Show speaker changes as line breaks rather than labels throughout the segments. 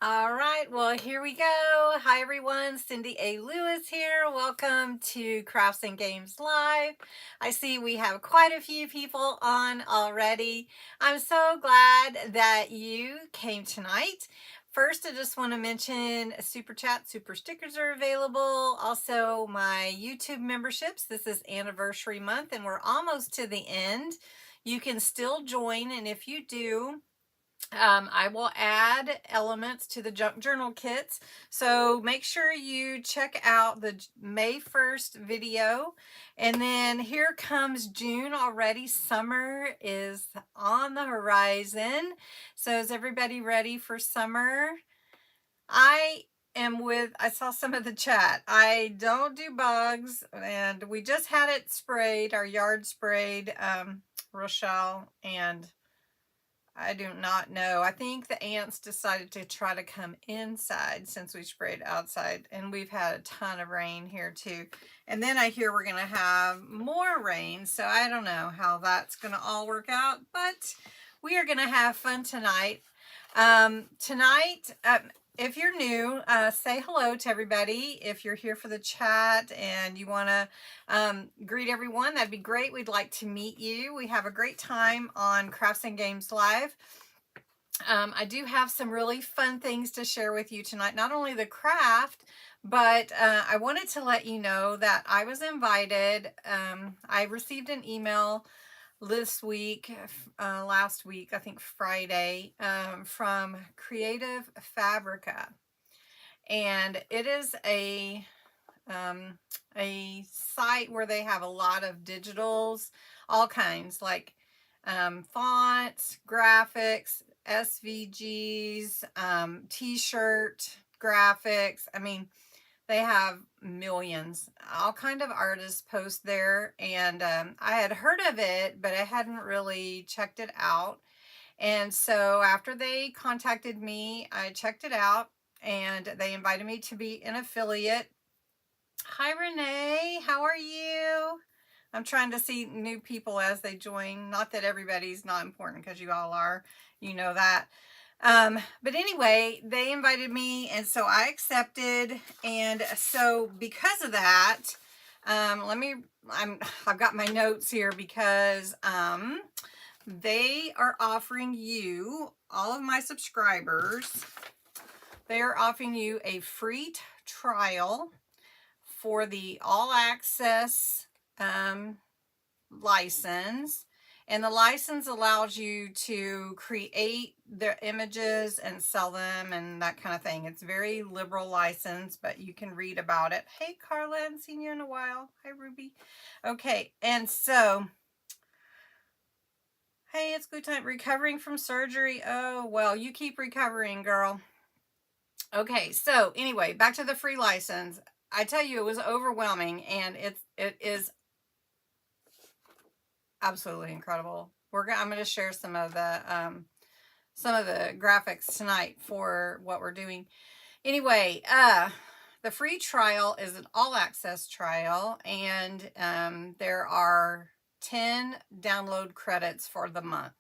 All right, well, here we go. Hi, everyone. Cindy A. Lewis here. Welcome to Crafts and Games Live. I see we have quite a few people on already. I'm so glad that you came tonight. First, I just want to mention Super Chat, Super Stickers are available. Also, my YouTube memberships. This is anniversary month, and we're almost to the end. You can still join, and if you do, I will add elements to the junk journal kits. So make sure you check out the May 1st video. And then here comes June already. Summer is on the horizon. So is everybody ready for summer? I saw some of the chat. I don't do bugs, and we just had it sprayed, our yard sprayed, Rochelle, and I do not know. I think the ants decided to try to come inside since we sprayed outside, and we've had a ton of rain here too. And then I hear we're going to have more rain, so I don't know how that's going to all work out, but we are going to have fun tonight. If you're new, say hello to everybody. If you're here for the chat and you want to greet everyone, that'd be great. We'd like to meet you. We have a great time on Crafts and Games Live. I do have some really fun things to share with you tonight. Not only the craft, but I wanted to let you know that I was invited. I received an email this week, last week, I think Friday, from Creative Fabrica. And it is a site where they have a lot of digitals, all kinds, like fonts, graphics, SVGs, t-shirt graphics. I mean, they have millions. All kind of artists post there, and I had heard of it, but I hadn't really checked it out. And so after they contacted me, I checked it out, and they invited me to be an affiliate. Hi, Renee. How are you? I'm trying to see new people as they join. Not that everybody's not important, because you all are. You know that. But anyway, they invited me, and so I accepted. And so because of that, I've got my notes here, because they are offering you, all of my subscribers, they are offering you a free trial for the all access license. And the license allows you to create their images and sell them and that kind of thing. It's very liberal license, but you can read about it. Hey, Carla, I haven't seen you in a while. Hi, Ruby. Okay, and so, hey, it's good time. Recovering from surgery. Oh, well, you keep recovering, girl. Okay, so anyway, back to the free license. I tell you, it was overwhelming, and it is absolutely incredible. I'm going to share some of the graphics tonight for what we're doing. Anyway, the free trial is an all access trial, and there are 10 download credits for the month.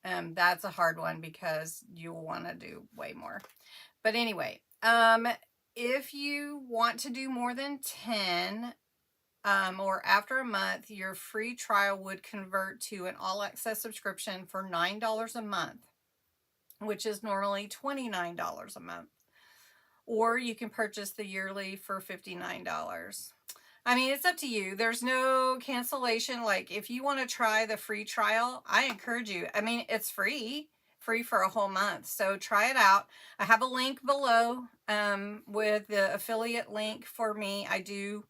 That's a hard one because you'll want to do way more. But anyway, if you want to do more than 10, or after a month, your free trial would convert to an all access subscription for $9 a month, which is normally $29 a month. Or you can purchase the yearly for $59. I mean, it's up to you. There's no cancellation. Like, if you want to try the free trial, I encourage you. I mean, it's free for a whole month. So try it out. I have a link below with the affiliate link for me. I do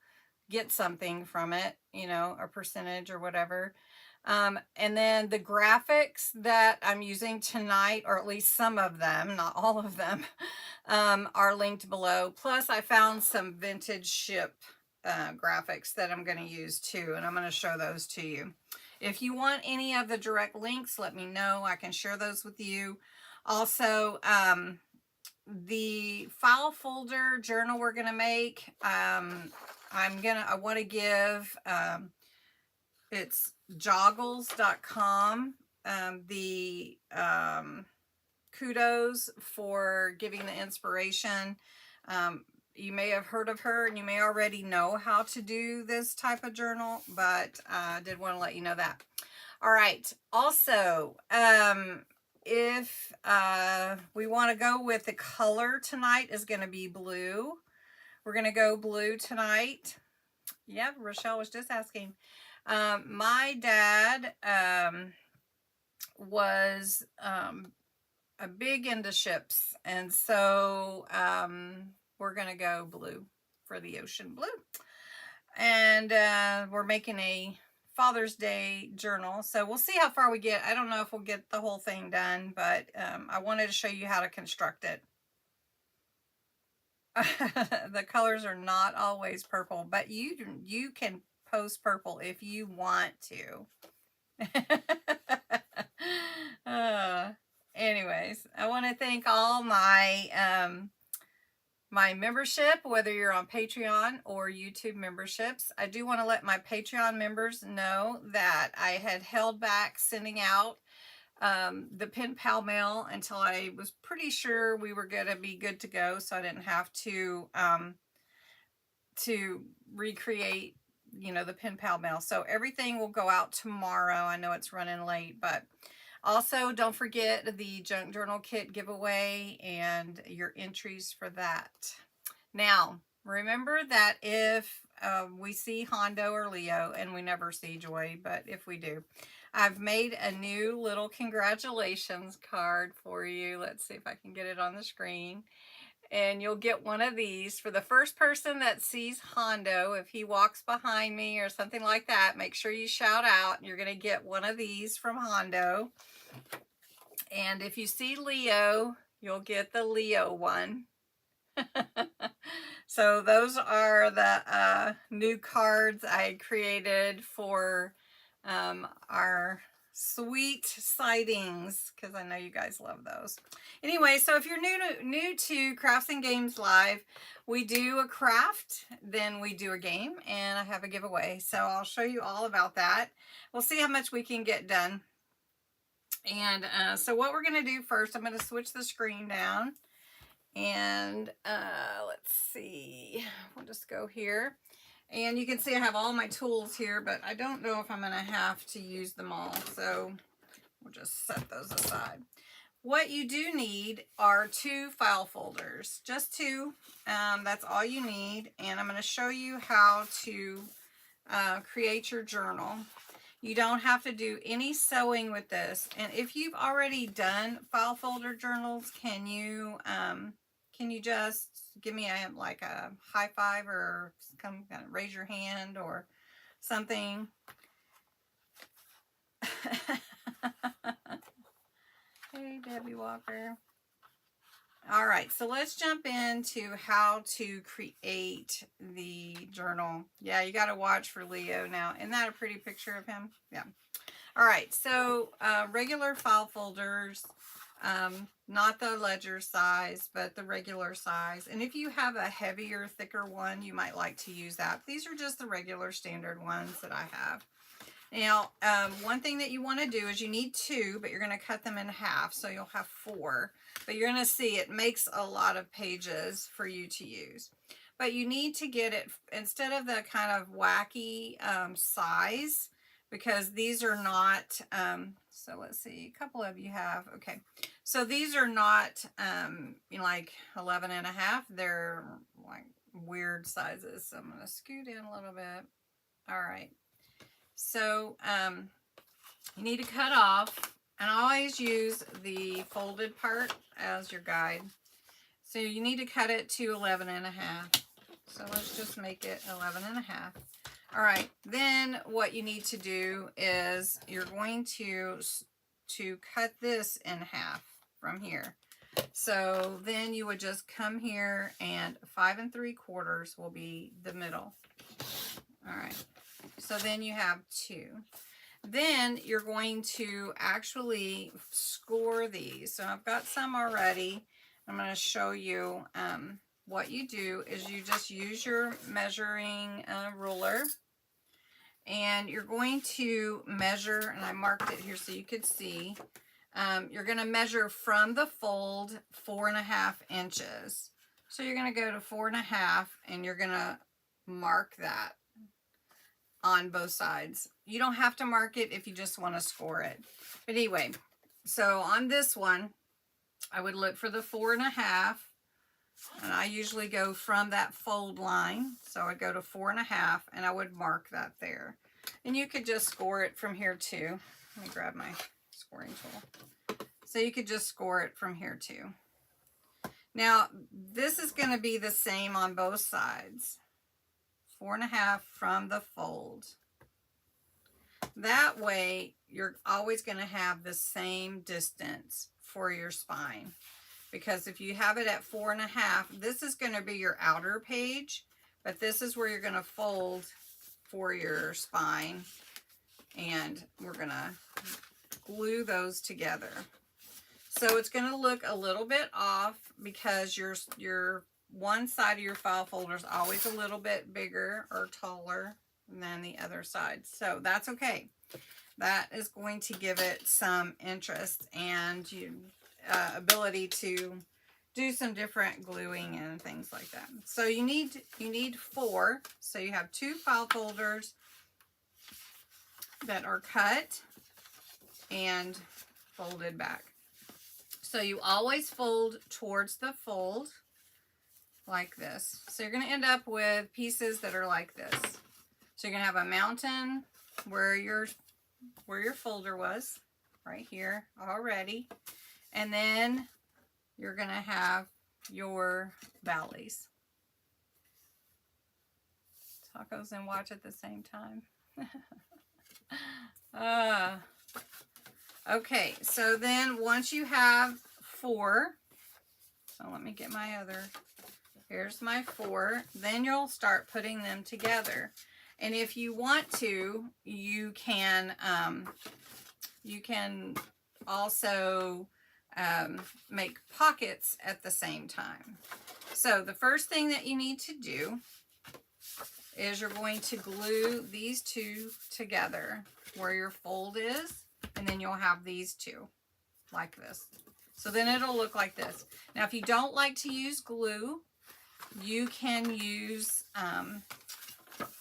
get something from it, a percentage or whatever. And then the graphics that I'm using tonight, or at least some of them, not all of them, are linked below. Plus, I found some vintage ship graphics that I'm going to use too, and I'm going to show those to you. If you want any of the direct links, let me know. I can share those with you. Also, the file folder journal we're going to make, I want to give, it's joggles.com, the kudos for giving the inspiration. You may have heard of her and you may already know how to do this type of journal, but I did want to let you know that. All right. Also, if we want to go with the color tonight is going to be blue. We're going to go blue tonight. Yeah, Rochelle was just asking. My dad was a big into ships, and so we're going to go blue for the ocean blue. And we're making a Father's Day journal, so we'll see how far we get. I don't know if we'll get the whole thing done, but I wanted to show you how to construct it. The colors are not always purple, but you can post purple if you want to. Anyways, I want to thank all my my membership, whether you're on Patreon or YouTube memberships. I do want to let my Patreon members know that I had held back sending out the pen pal mail until I was pretty sure we were going to be good to go, so I didn't have to recreate, you know, the pen pal mail. So everything will go out tomorrow. I know it's running late, but also don't forget the junk journal kit giveaway and your entries for that. Now, remember that if we see Hondo or Leo, and we never see Joy, but if we do, I've made a new little congratulations card for you. Let's see if I can get it on the screen. And you'll get one of these for the first person that sees Hondo. If he walks behind me or something like that, make sure you shout out. You're going to get one of these from Hondo. And if you see Leo, you'll get the Leo one. So those are the new cards I created for our sweet sightings, because I know you guys love those. Anyway, so if you're new to Crafts and Games Live, we do a craft, then we do a game, and I have a giveaway. So I'll show you all about that. We'll see how much we can get done. And so what we're going to do first, I'm going to switch the screen down. And let's see, we'll just go here. And you can see I have all my tools here, but I don't know if I'm going to have to use them all. So we'll just set those aside. What you do need are 2 file folders, just 2. That's all you need. And I'm going to show you how to create your journal. You don't have to do any sewing with this. And if you've already done file folder journals, can you just give me like a high five, or come kind of raise your hand or something? Hey, Debbie Walker. All right, so let's jump into how to create the journal. Yeah, you got to watch for Leo now. Isn't that a pretty picture of him? Yeah. All right, so regular file folders, not the ledger size, but the regular size. And if you have a heavier, thicker one, you might like to use that. These are just the regular standard ones that I have. Now, one thing that you want to do is you need 2, but you're going to cut them in half, so you'll have 4. But you're going to see it makes a lot of pages for you to use. But you need to get it, instead of the kind of wacky size, because these are not, so let's see, a couple of you have, okay. So these are not, you know, like 11.5. They're like weird sizes. So I'm going to scoot in a little bit. All right. So you need to cut off, and I always use the folded part as your guide. So you need to cut it to 11.5. So let's just make it 11.5. All right, then what you need to do is you're going to cut this in half from here. So then you would just come here, and 5 3/4 will be the middle. All right. So then you have 2. Then you're going to actually score these. So I've got some already. I'm going to show you what you do is you just use your measuring ruler, and you're going to measure, and I marked it here so you could see, you're going to measure from the fold 4.5 inches. So you're going to go to 4.5 and you're going to mark that on both sides. You don't have to mark it if you just want to score it. But anyway, so on this one, I would look for the 4.5, and I usually go from that fold line. So I would go to 4.5 and I would mark that there. And you could just score it from here too. Let me grab my scoring tool. So you could just score it from here too. Now, this is going to be the same on both sides. 4.5 from the fold. That way, you're always going to have the same distance for your spine. Because if you have it at 4.5, this is going to be your outer page, but this is where you're going to fold for your spine. And we're going to glue those together. So it's going to look a little bit off because your one side of your file folder is always a little bit bigger or taller than the other side. So that's okay. That is going to give it some interest and ability to do some different gluing and things like that. So you need 4. So you have 2 file folders that are cut and folded back. So you always fold towards the fold like this. So you're going to end up with pieces that are like this. So you're going to have a mountain where your folder was, right here already. And then you're going to have your valleys. Tacos and watch at the same time. Okay, so then once you have 4, so let me get my other, here's my 4, then you'll start putting them together. And if you want to, you can also make pockets at the same time. So the first thing that you need to do is you're going to glue these 2 together where your fold is, and then you'll have these 2 like this. So then it'll look like this. Now, if you don't like to use glue, you can use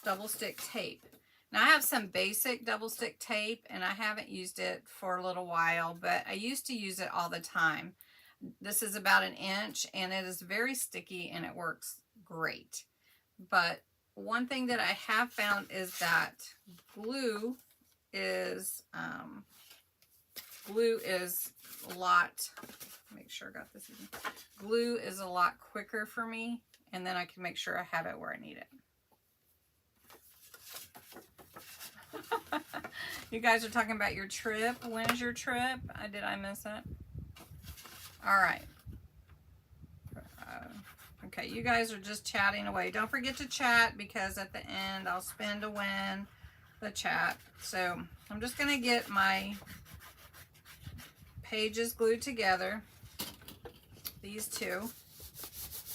double stick tape. Now, I have some basic double stick tape, and I haven't used it for a little while, but I used to use it all the time. This is about 1 inch, and it is very sticky, and it works great. But one thing that I have found is that glue is a lot, make sure I got this in. Glue is a lot quicker for me, and then I can make sure I have it where I need it. You guys are talking about your trip. When is your trip? Did I miss it? All right. Okay, you guys are just chatting away. Don't forget to chat, because at the end I'll spin to win the chat. So I'm just going to get my pages glued together. These 2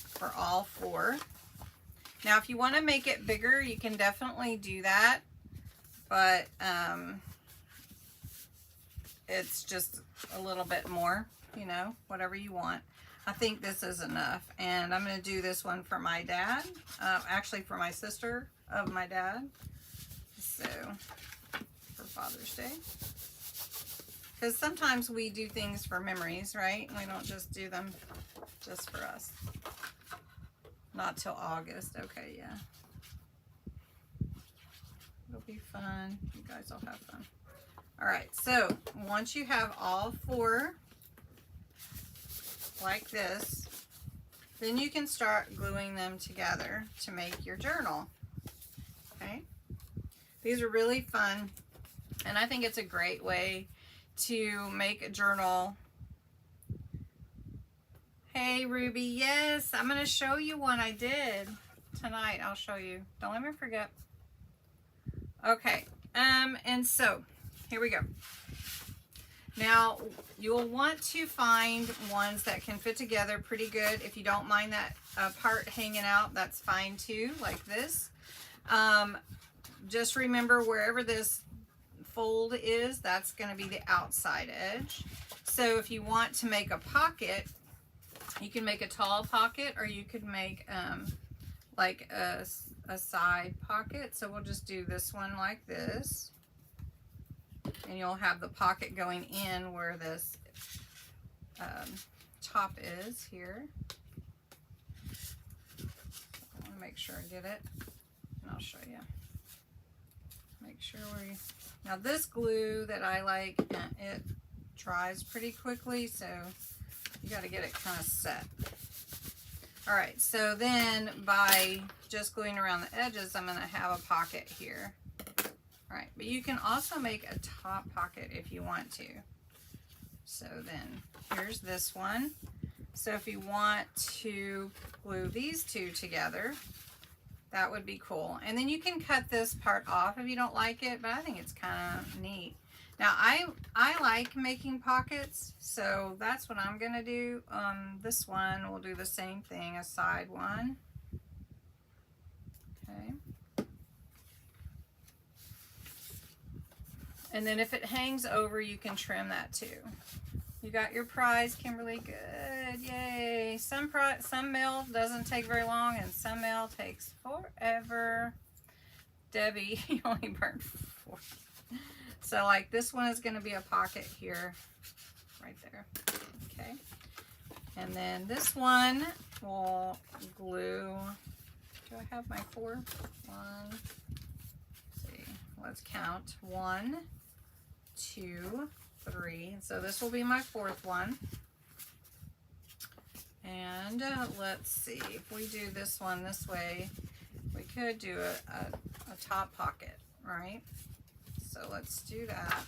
for all 4. Now, if you want to make it bigger, you can definitely do that. But it's just a little bit more, you know, whatever you want. I think this is enough. And I'm going to do this one for my dad. Actually, for my sister of my dad. So, for Father's Day. Because sometimes we do things for memories, right? We don't just do them just for us. Not till August. Okay, yeah. It'll be fun. You guys will have fun. All right, so once you have all 4 like this, then you can start gluing them together to make your journal. Okay? These are really fun, and I think it's a great way to make a journal. Hey, Ruby, yes, I'm going to show you one I did tonight. I'll show you. Don't let me forget. Okay, and so here we go. Now, you'll want to find ones that can fit together pretty good. If you don't mind that part hanging out, that's fine too, like this. Just remember, wherever this fold is, that's going to be the outside edge. So if you want to make a pocket, you can make a tall pocket, or you could make like a side pocket. So we'll just do this one like this, and you'll have the pocket going in where this top is here. I want to make sure I get it, and I'll show you. Make sure now this glue that I like, it dries pretty quickly, so you got to get it kind of set. All right, so then by just gluing around the edges, I'm going to have a pocket here. All right, but you can also make a top pocket if you want to. So then here's this one. So if you want to glue these two together, that would be cool. And then you can cut this part off if you don't like it, but I think it's kind of neat. Now I like making pockets, so that's what I'm gonna do. This one, we'll do the same thing, a side one. Okay. And then if it hangs over, you can trim that too. You got your prize, Kimberly. Good, yay. Some mail doesn't take very long, and some mail takes forever. Debbie, you only burned 4. So like this one is going to be a pocket here, right there. Okay. And then this one will glue. Do I have my 4? 1. Let's see. Let's count. 1, 2, 3. So this will be my 4th one. And let's see, if we do this one this way, we could do a top pocket, right? So let's do that.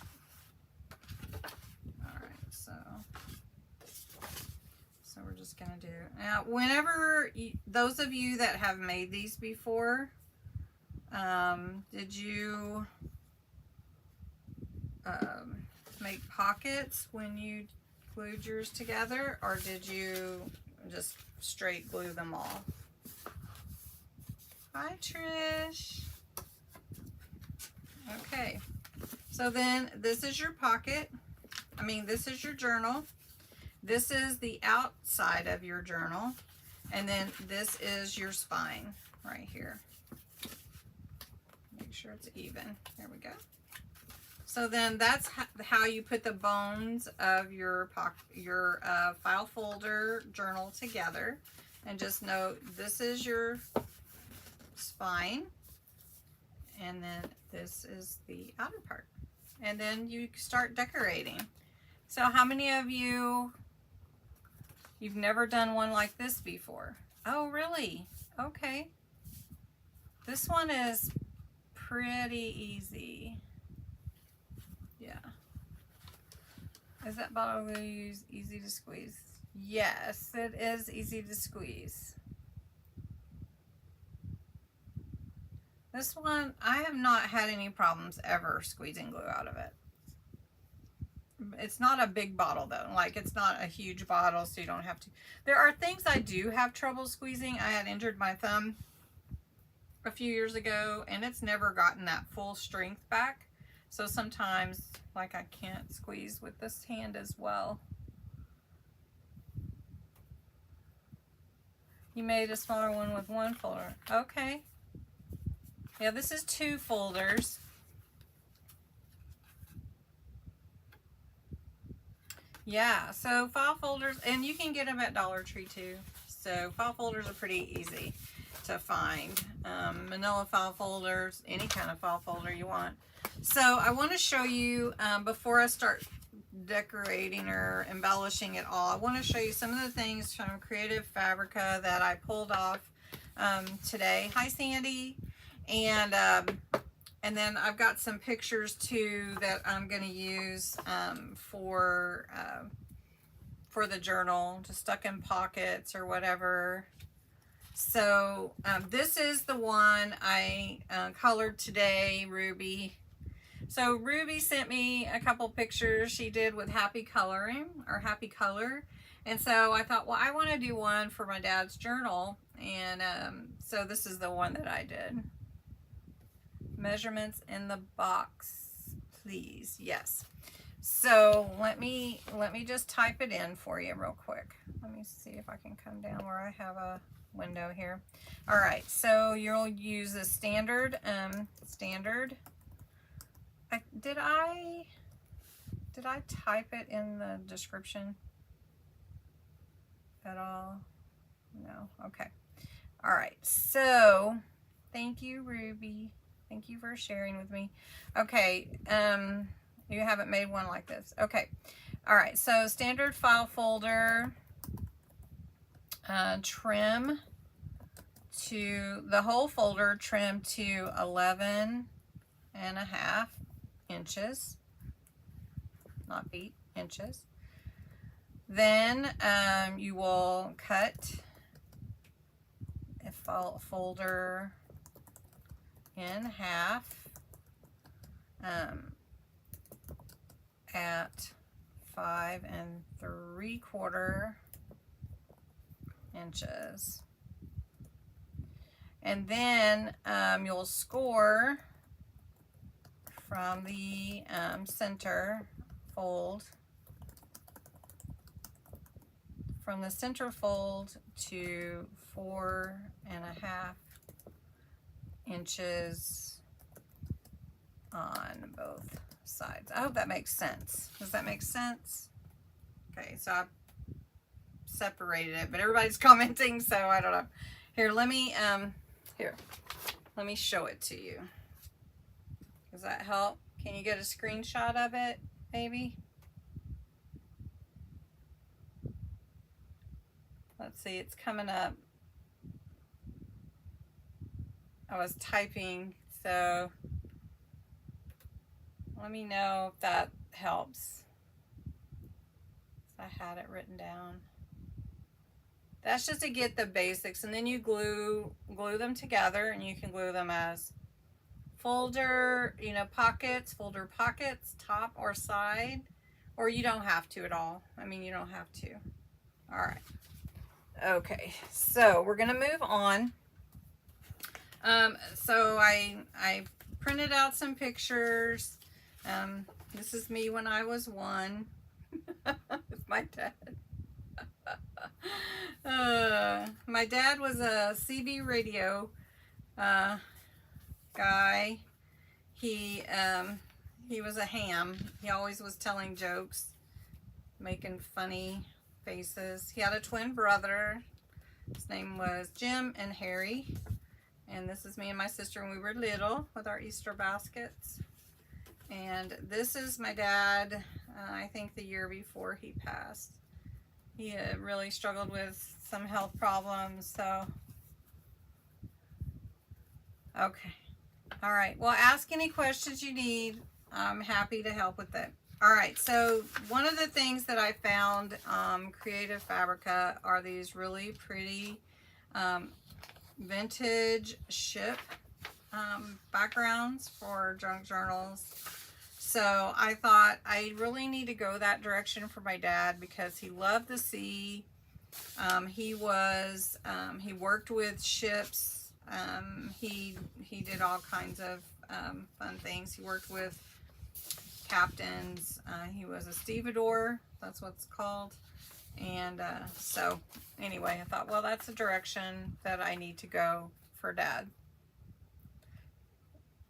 All right, so we're just gonna do, now whenever those of you that have made these before, did you make pockets when you glued yours together, or did you just straight glue them all? Hi Trish. Okay, so then this is your pocket. I mean, this is your journal. This is the outside of your journal, and then this is your spine right here. Make sure it's even. There we go. So then that's how you put the bones of your file folder journal together. And just note, this is your spine, and then this is the outer part. And then you start decorating. So how many of you've never done one like this before? Oh, really? Okay. This one is pretty easy. Yeah. Is that bottle glue easy to squeeze? Yes, it is easy to squeeze. This one, I have not had any problems ever squeezing glue out of it. It's not a big bottle though. Like, it's not a huge bottle, so you don't have to. There are things I do have trouble squeezing. I had injured my thumb a few years ago, and it's never gotten that full strength back. So sometimes, like, I can't squeeze with this hand as well. You made a smaller one with 1 folder. Okay. Yeah, this is 2 folders. Yeah, so file folders, and you can get them at Dollar Tree too. So file folders are pretty easy to find. Manila file folders, any kind of file folder you want. So I want to show you, before I start decorating or embellishing it all, I want to show you some of the things from Creative Fabrica that I pulled off today. Hi Sandy. And then I've got some pictures too that I'm going to use for the journal, just stuck in pockets or whatever. So this is the one I colored today, Ruby. So Ruby sent me a couple pictures she did with Happy Coloring, or Happy Color. And so I thought, well, I want to do one for my dad's journal. And so this is the one that I did. Measurements in the box, please. Yes. So let me just type it in for you real quick. Let me see if I can come down where I have a window here. All right, so you'll use the standard. Did I type it in the description at all? No. Okay. All right. So thank you, Ruby. Thank you for sharing with me. Okay. You haven't made one like this. Okay. All right. So standard file folder, trim to the whole folder, trim to 11.5 inches, not feet, inches. Then you will cut a folder in half at 5 3/4 inches. And then you'll score from the center fold, from the center fold to 4.5 inches on both sides. I hope that makes sense. Does that make sense? Okay, so I separated it, but everybody's commenting, so I don't know. Here, let me show it to you. Does that help? Can you get a screenshot of it, maybe? Let's see, it's coming up. I was typing, so let me know if that helps. I had it written down. That's just to get the basics, and then you glue them together, and you can glue them as folder, pockets, folder pockets, top or side, or you don't have to at all. I mean, you don't have to. All right. Okay, so we're gonna move on. So I printed out some pictures. This is me when I was 1 with my dad. My dad was a CB radio guy. He was a ham. He always was telling jokes, making funny faces. He had a twin brother. His name was Jim and Harry. And this is me and my sister when we were little with our Easter baskets. And this is my dad, I think the year before he passed. He really struggled with some health problems, so. Okay. All right. Well, ask any questions you need. I'm happy to help with it. All right. So one of the things that I found Creative Fabrica are these really pretty vintage ship backgrounds for junk journals. So I thought I really need to go that direction for my dad because he loved the sea. He worked with ships. He did all kinds of fun things. He worked with captains. He was a stevedore. That's what it's called. And so anyway, I thought, well, that's the direction that I need to go for Dad.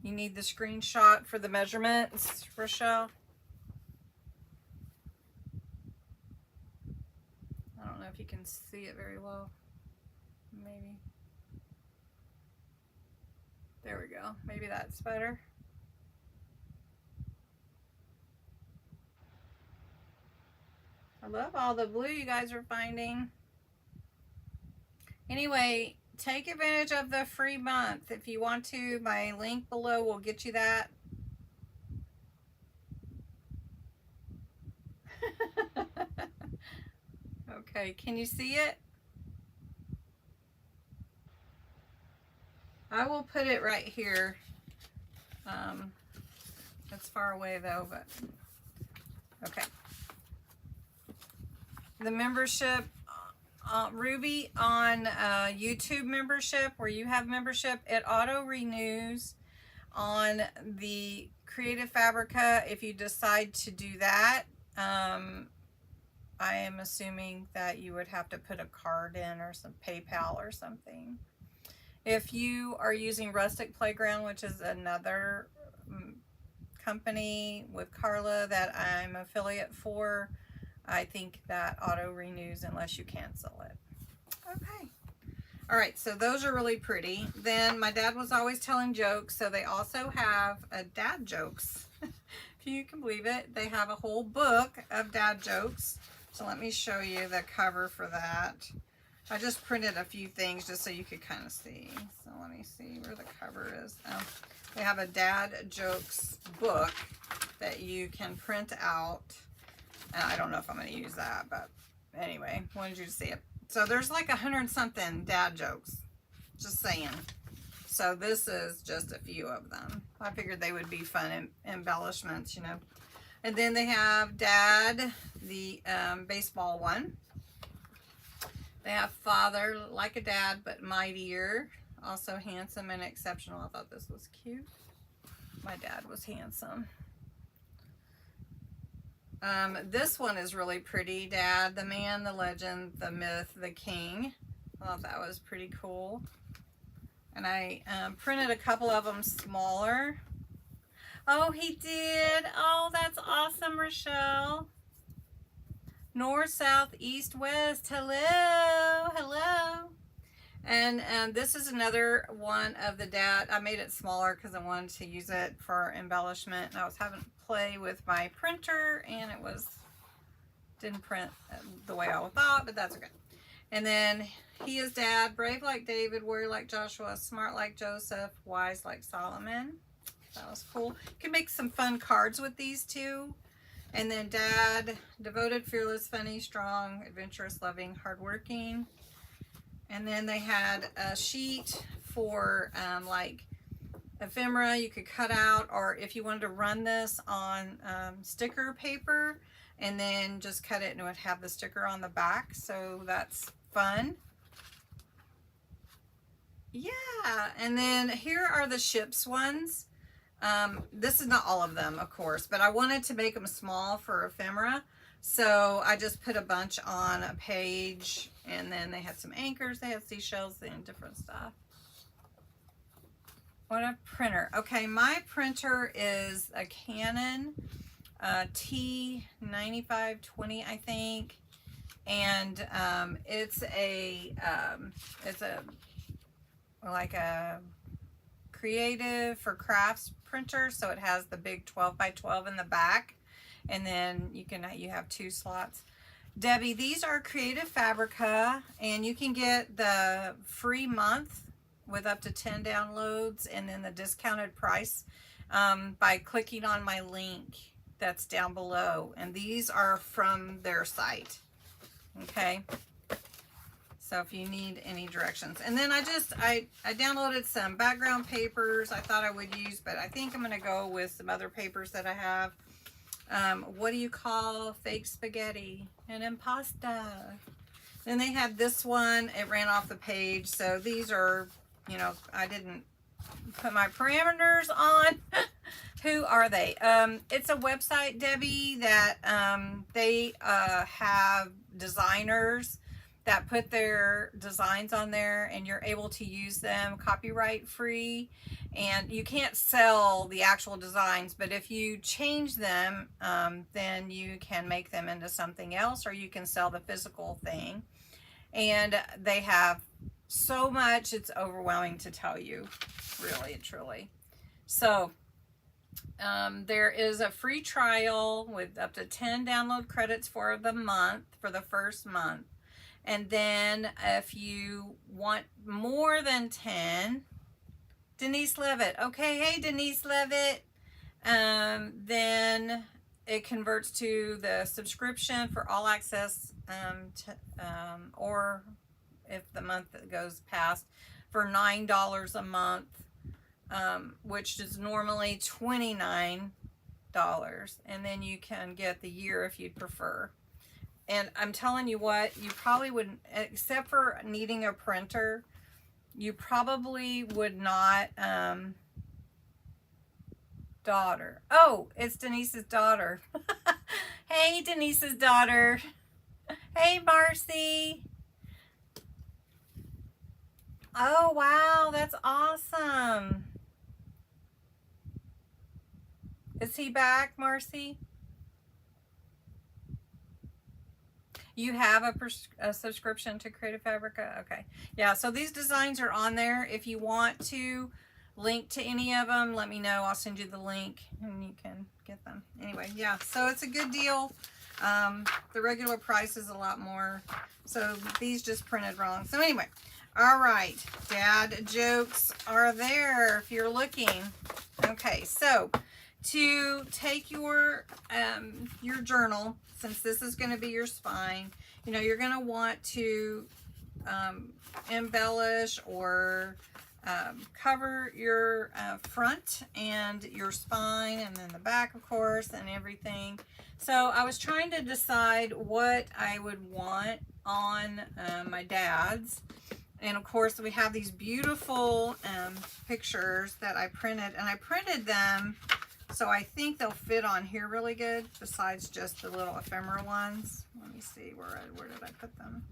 You need the screenshot for the measurements, Rochelle? I don't know if you can see it very well. Maybe. There we go. Maybe that's better. I love all the blue you guys are finding. Anyway, take advantage of the free month if you want to. My link below will get you that. Okay, can you see it? I will put it right here. It's far away though, but okay. The membership, Ruby, on YouTube membership, where you have membership, it auto renews on the Creative Fabrica, if you decide to do that, I am assuming that you would have to put a card in or some PayPal or something. If you are using Rustic Playground, which is another company with Carla that I'm affiliate for, I think that auto renews unless you cancel it. Okay. All right, so those are really pretty. Then my dad was always telling jokes, so they also have a dad jokes. If you can believe it, they have a whole book of dad jokes. So let me show you the cover for that. I just printed a few things just so you could kind of see. So let me see where the cover is. Oh, they have a dad jokes book that you can print out. And I don't know if I'm going to use that, but anyway, wanted you to see it. So there's like 100-something dad jokes, just saying. So this is just a few of them. I figured they would be fun embellishments, you know. And then they have Dad, the baseball one. They have Father, like a dad, but mightier. Also handsome and exceptional. I thought this was cute. My dad was handsome. This one is really pretty. Dad, the man, the legend, the myth, the king. I thought that was pretty cool. And I printed a couple of them smaller. Oh, he did. Oh, that's awesome, Rochelle. North, south, east, west. Hello. Hello. And this is another one of the dad. I made it smaller because I wanted to use it for embellishment. And I was having to play with my printer and it didn't print the way I thought, but that's okay. And then he is Dad, brave like David, warrior like Joshua, smart like Joseph, wise like Solomon. That was cool. You can make some fun cards with these too. And then Dad, devoted, fearless, funny, strong, adventurous, loving, hardworking. And then they had a sheet for like ephemera you could cut out, or if you wanted to run this on sticker paper and then just cut it and it would have the sticker on the back. So that's fun. Yeah, and then here are the ships ones. This is not all of them, of course, but I wanted to make them small for ephemera. So I just put a bunch on a page, and then they had some anchors, they had seashells and different stuff. What a printer. Okay, my printer is a Canon T9520, I think. And it's like a creative for crafts printer, so it has the big 12x12 in the back, and then you have 2 slots. Debbie, these are Creative Fabrica, and you can get the free month with up to 10 downloads and then the discounted price by clicking on my link that's down below, and these are from their site. Okay, so if you need any directions. And then I downloaded some background papers I thought I would use, but I think I'm going to go with some other papers that I have. What do you call fake spaghetti? An impasta. Then they had this one. It ran off the page. So these are, you know, I didn't put my parameters on. Who are they? It's a website, Debbie, that they have designers that put their designs on there, and you're able to use them copyright free, and you can't sell the actual designs, but if you change them, then you can make them into something else, or you can sell the physical thing. And they have so much, it's overwhelming to tell you, really and truly. So there is a free trial with up to 10 download credits for the month, for the first month. And then if you want more than 10, Denise Levitt. Okay, hey Denise Levitt. Then it converts to the subscription for all access, or if the month goes past, for $9 a month, which is normally $29. And then you can get the year if you'd prefer. And I'm telling you what, you probably wouldn't, except for needing a printer, you probably would not daughter. Oh, it's Denise's daughter. Hey, Denise's daughter. Hey, Marcy. Oh, wow. That's awesome. Is he back, Marcy? You have a subscription to Creative Fabrica? Okay. Yeah, so these designs are on there. If you want to link to any of them, let me know. I'll send you the link and you can get them. Anyway, yeah, so it's a good deal. The regular price is a lot more. So these just printed wrong. So anyway, all right. Dad jokes are there if you're looking. Okay, so to take your journal, since this is going to be your spine, you know, you're going to want to embellish or cover your front and your spine, and then the back, of course, and everything. So I was trying to decide what I would want on my dad's. And of course, we have these beautiful pictures that I printed, and I printed them so I think they'll fit on here really good, besides just the little ephemeral ones. Let me see, where did I put them?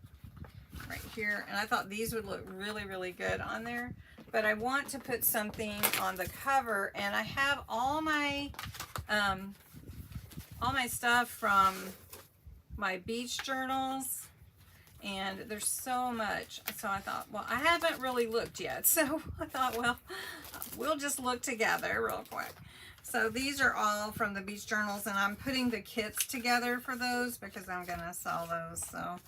Right here. And I thought these would look really, really good on there. But I want to put something on the cover, and I have all my stuff from my beach journals, and there's so much. So I thought, well, I haven't really looked yet. So I thought, well, we'll just look together real quick. So these are all from the beach journals, and I'm putting the kits together for those because I'm going to sell those. So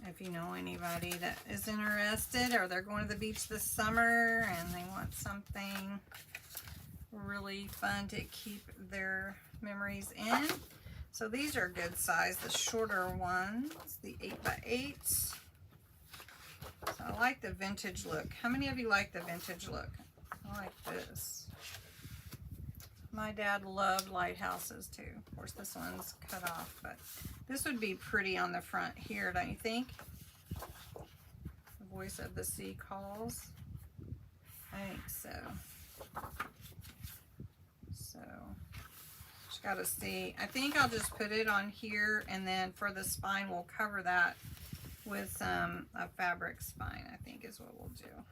if you know anybody that is interested, or they're going to the beach this summer and they want something really fun to keep their memories in. So these are good size, the shorter ones, the 8x8. So I like the vintage look. How many of you like the vintage look? I like this. My dad loved lighthouses too. Of course, this one's cut off, but this would be pretty on the front here, don't you think? The voice of the sea calls. I think so. So, just got to see. I think I'll just put it on here, and then for the spine, we'll cover that with a fabric spine, I think is what we'll do.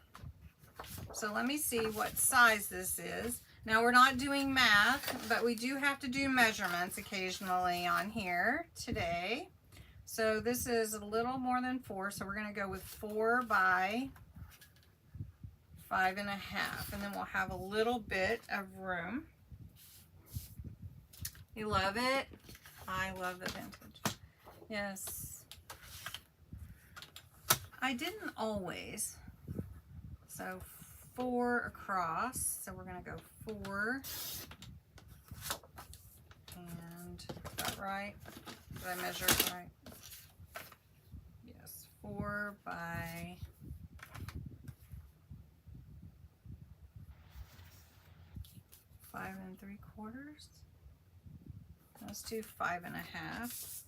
So let me see what size this is. Now, we're not doing math, but we do have to do measurements occasionally on here today. So this is a little more than 4, so we're going to go with 4 by 5.5, and then we'll have a little bit of room. You love it? I love the vintage. Yes. I didn't always. So 4 across, so we're going to go 4, and is that right? Did I measure it right? Yes, 4 by 5 3/4. Let's do 5.5.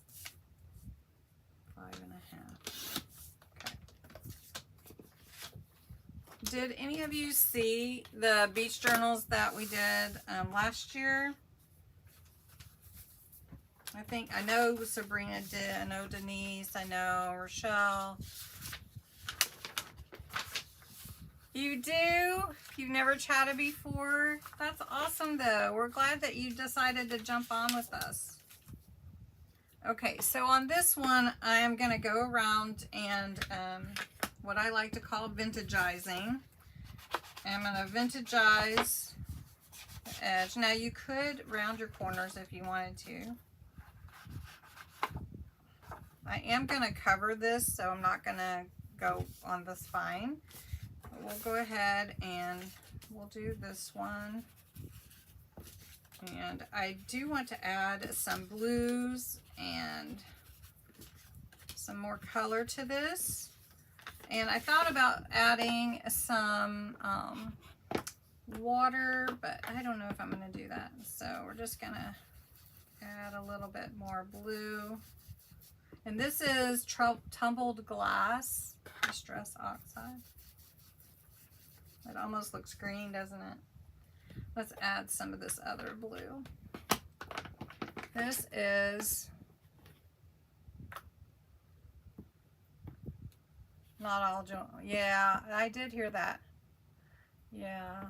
5.5. Did any of you see the beach journals that we did last year? I know Sabrina did, I know Denise, I know Rochelle. You do? If you've never chatted before? That's awesome though. We're glad that you decided to jump on with us. Okay, so on this one, I am going to go around and what I like to call vintageizing. I'm going to vintagize the edge. Now you could round your corners if you wanted to. I am going to cover this, so I'm not going to go on the spine. But we'll go ahead and we'll do this one. And I do want to add some blues and some more color to this. And I thought about adding some water, but I don't know if I'm going to do that. So we're just going to add a little bit more blue. And this is tumbled glass, distress oxide. It almost looks green, doesn't it? Let's add some of this other blue. This is not all joint. Yeah, I did hear that. Yeah.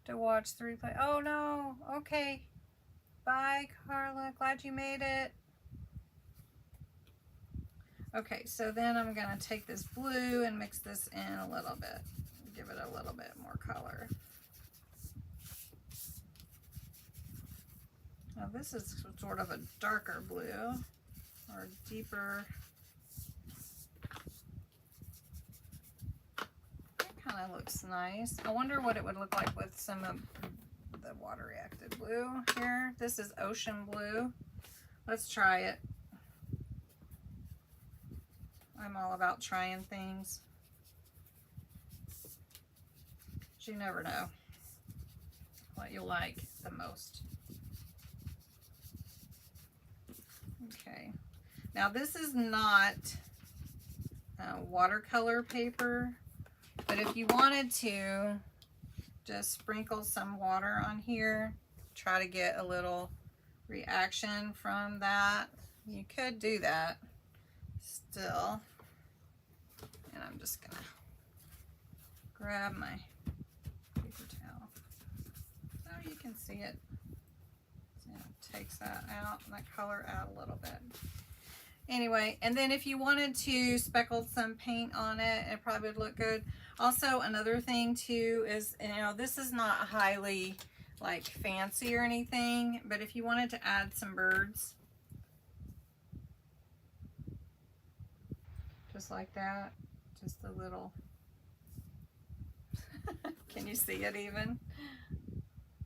To watch the replay. Oh no. Okay. Bye, Carla. Glad you made it. Okay, so then I'm going to take this blue and mix this in a little bit. Give it a little bit more color. Now this is sort of a darker blue or deeper. It kind of looks nice. I wonder what it would look like with some of the water reacted blue here. This is ocean blue. Let's try it. I'm all about trying things. But you never know what you'll like the most. Okay, now this is not watercolor paper, but if you wanted to just sprinkle some water on here, try to get a little reaction from that, you could do that still. And I'm just gonna grab my paper towel so you can see it. So it takes that out, that color out a little bit. Anyway, and then if you wanted to speckle some paint on it, it probably would look good. Also, another thing too is, you know, this is not highly like fancy or anything, but if you wanted to add some birds, just like that, just a little, can you see it even?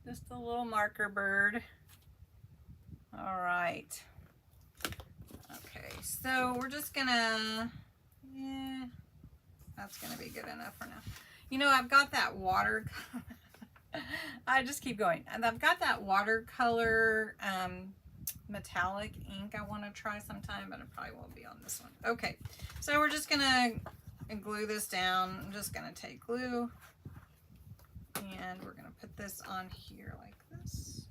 Just a little marker bird. All right. Okay, so we're just gonna, yeah, that's gonna be good enough for now. You know, I've got that water, I just keep going. And I've got that watercolor metallic ink I want to try sometime, but it probably won't be on this one. Okay, so we're just gonna glue this down. I'm just gonna take glue and we're gonna put this on here like this.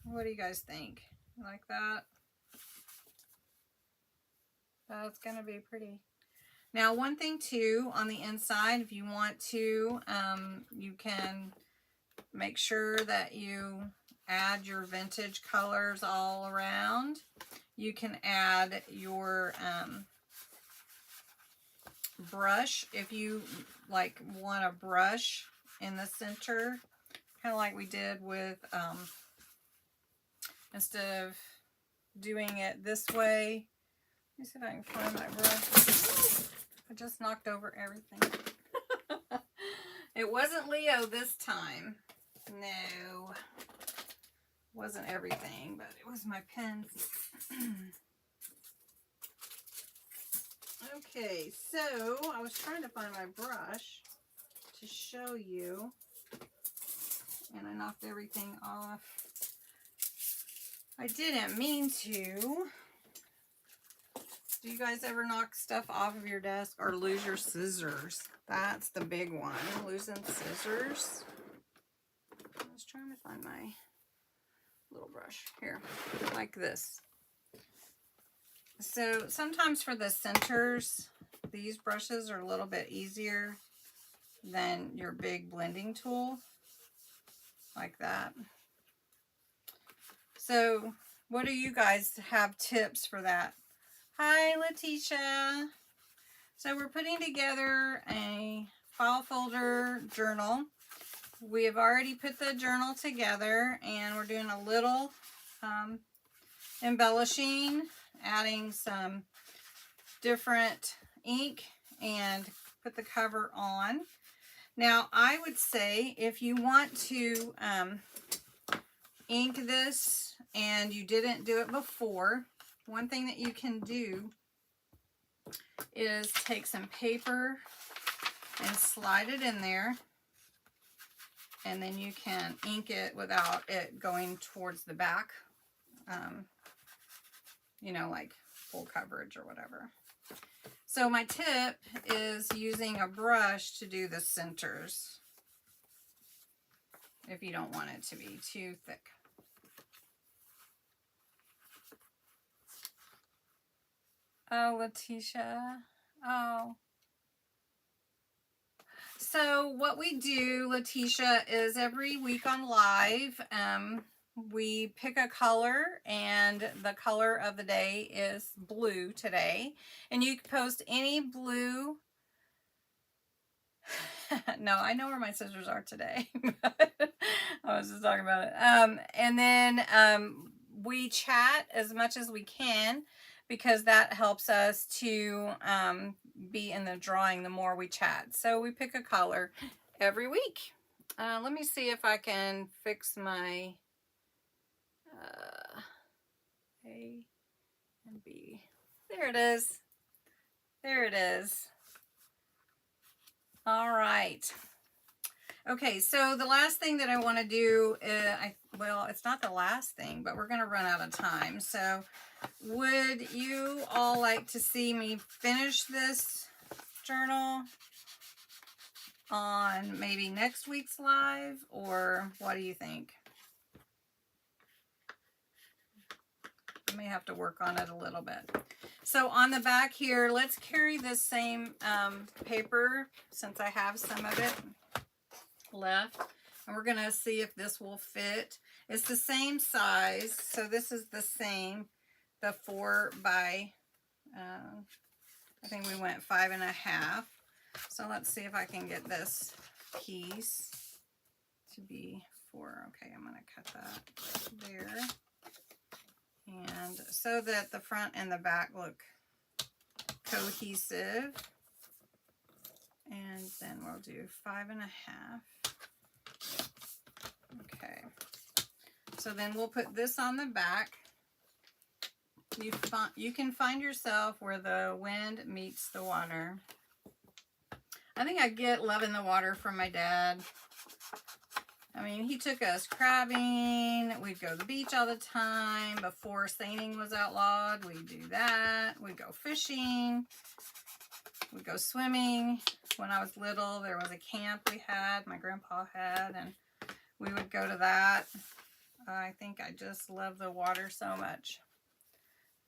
What do you guys think? Like that? That's gonna be pretty. Now, one thing too, on the inside, if you want to, you can make sure that you add your vintage colors all around. You can add your brush if you like want a brush in the center, kind of like we did with, instead of doing it this way. Let me see if I can find my brush. I just knocked over everything. It wasn't Leo this time. No. Wasn't everything, but it was my pen. Okay, so I was trying to find my brush to show you, and I knocked everything off. I didn't mean to. Do you guys ever knock stuff off of your desk or lose your scissors? That's the big one, losing scissors. I was trying to find my little brush here, like this. So sometimes for the centers, these brushes are a little bit easier than your big blending tool, like that. So what do you guys have tips for that? Hi, Letitia. So we're putting together a file folder journal. We have already put the journal together, and we're doing a little embellishing, adding some different ink, and put the cover on. Now, I would say if you want to ink this and you didn't do it before, one thing that you can do is take some paper and slide it in there, and then you can ink it without it going towards the back, you know, like full coverage or whatever. So my tip is using a brush to do the centers if you don't want it to be too thick. Oh, Letitia. Oh. So what we do, Letitia, is every week on live, we pick a color, and the color of the day is blue today. And you can post any blue. No, I know where my scissors are today. I was just talking about it. And then we chat as much as we can, because that helps us to be in the drawing the more we chat. So we pick a color every week. Let me see if I can fix my A and B. There it is. There it is. All right. Okay, so the last thing that I want to do, well, it's not the last thing, but we're going to run out of time. So would you all like to see me finish this journal on maybe next week's live, or what do you think? I may have to work on it a little bit. So on the back here, let's carry this same paper, since I have some of it left, and we're gonna see if this will fit. It's the same size, so this is the same, the 4 by I think we went 5.5. So let's see if I can get this piece to be 4. Okay, I'm gonna cut that there, and so that the front and the back look cohesive. And then we'll do 5.5. Okay, so then we'll put this on the back. You can find yourself where the wind meets the water. I think I get love in the water from my dad. I mean, he took us crabbing. We'd go to the beach all the time. Before seining was outlawed, we'd do that. We'd go fishing. We'd go swimming. When I was little, there was a camp we had, my grandpa had, and we would go to that. I think I just love the water so much.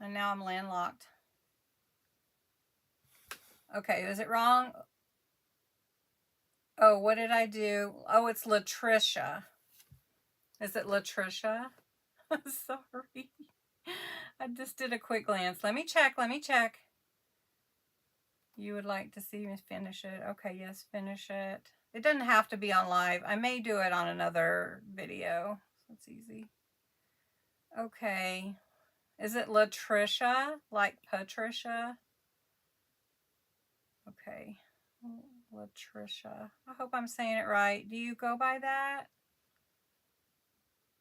And now I'm landlocked. Okay, is it wrong? Oh, what did I do? Oh, it's Latricia. Is it Latricia? Sorry. I just did a quick glance. Let me check. Let me check. You would like to see me finish it? Okay, yes, finish it. It doesn't have to be on live. I may do it on another video. So it's easy. Okay. Is it Latricia? Like Patricia? Okay. Latricia. I hope I'm saying it right. Do you go by that?